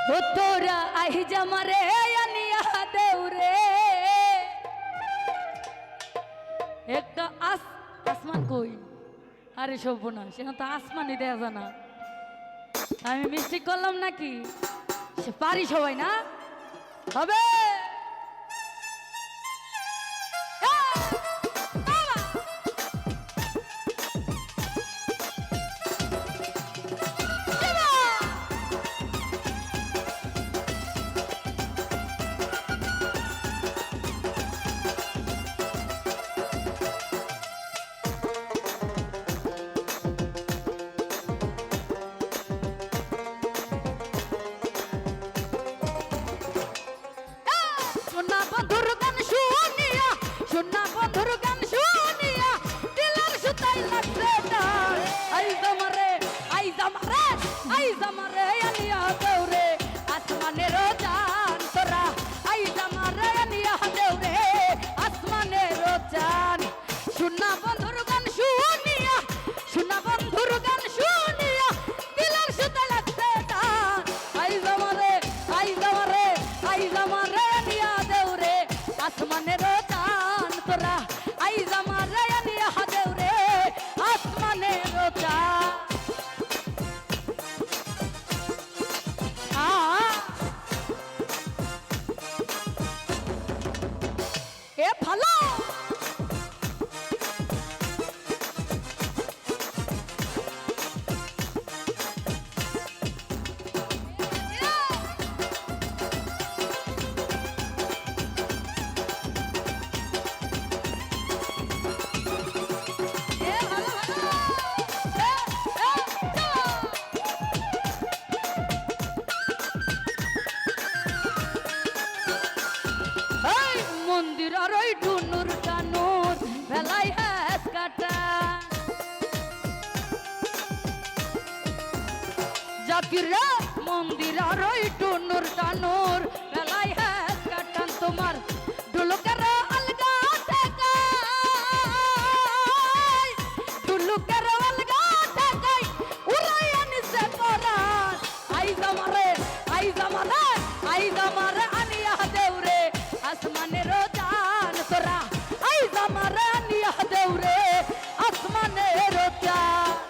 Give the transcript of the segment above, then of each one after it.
ও তোরা আহি জামারে আনিয়া দেউরে একটা আসমান কই আরে শোভনা সেখানে তো আসমানই দেয়া জানা আমি মিস্টেক করলাম নাকি সে পারি সবাই না হবে জাকিরা মন্দির আর ওই টুনুর টানুর বেলাই হ্যাঁ কাটান তোমার ডুলুকের আলগা থেকে ডুলুকের আলগা থেকে উড়াই আনিছে করার আই জামারে আনিয়া দেউরে আসমানের জান তোরা আই জামারে আনিয়া দেউরে আসমানের জান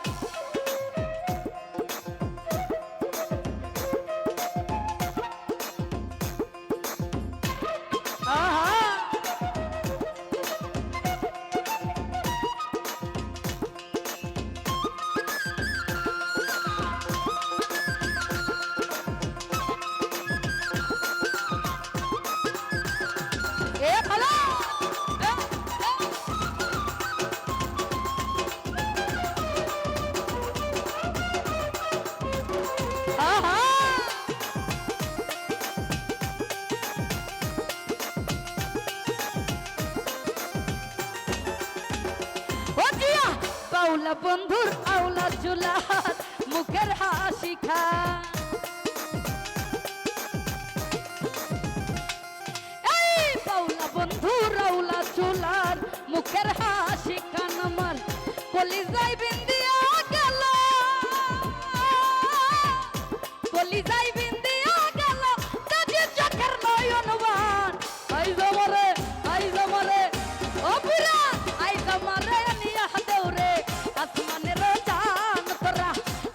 আউলা বন্ধুর আউলা জুলার মুখের হাসি খা এই পাউলা বন্ধুর আউলা জুলার মুখের হাসি খান আমার কলিজায় বিন্দিয়া গেল কলিজায় বিন্দিয়া গেল যদি চোখের নয়নবান আই জমরে ও পুরা আই জমরে নিয়া দেউরে আসমানের জান তোরা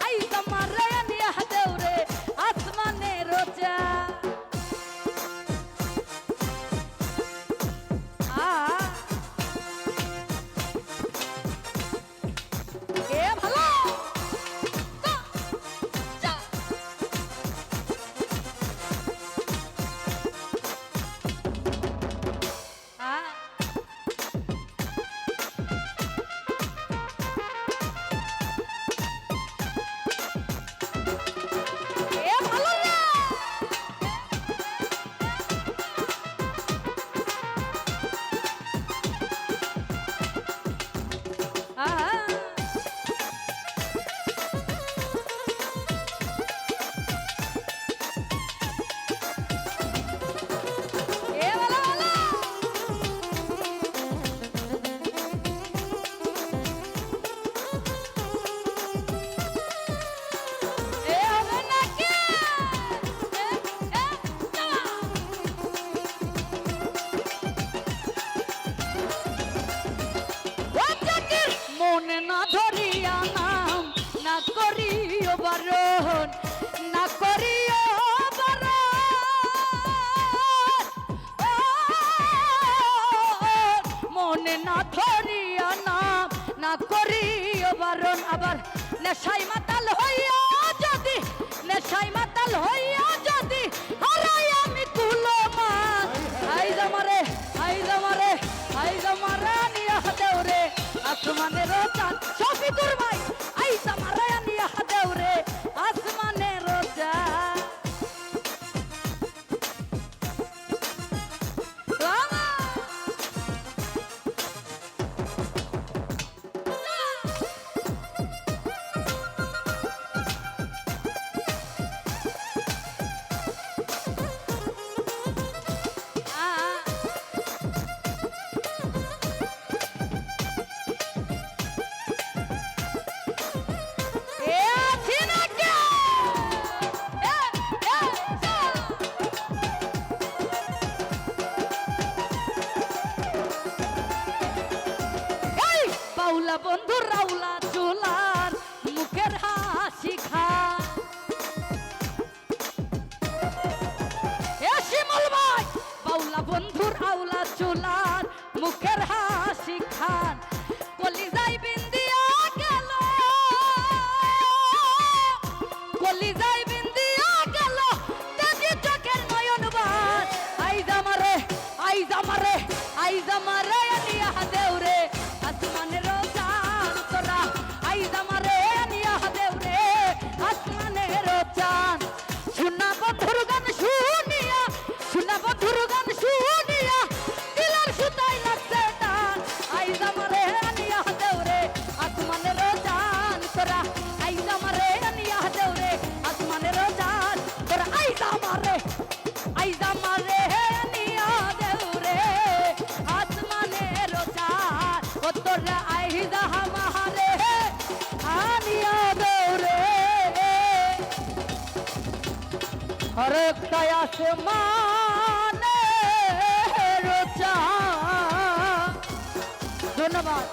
আই জমরে নিয়া দেউরে আসমানের জান এ ভালো না ধরিয়া নাম না করিও বারণ আবার নেশাই মাতাল হইয়া যদি নেশাই মাতাল হইয়া যদি হারাই আমি কুলো মাছ আই জামারে আই জামারে আই জামারে নিয়া দেউরে আসমানের চাঁদ শফিকুর ভাই আই জামারে নিয়া দেউরে আসমানের চাঁদ বন্ধু রাউলা চুলার মুখের হাসি খা শিমল ভাই বাউলা বন্ধুর আউলা চুলার মুখের হাসি খান কলিজাই বিন্দিয়া গেল কলিজাই বিন্দিয়া গেল তেজি চোখের নয়ন বাস আই জামারে আই জামারে আই জামারে নিয়া দেউরে আসমানের চাঁদ তোরা আই জামারে নিয়া দেউরে আসমানের চাঁদ শুনা বন্ধুর গান শুনিয়া শুনা বন্ধুর গান শুনিয়া দিলার সুতাই লাগছে টান আই জামারে নিয়া দেউরে আসমানের চাঁদ তোরা আই জামারে নিয়া দেউরে আসমানের চাঁদ তোরা আই জামারে নিয়া দেউরে আসমানের চাঁদ ও তোরা আই জামারে আনিয়া দেউরে হরেক তাই আসমানের চাঁদ ধন্যবাদ।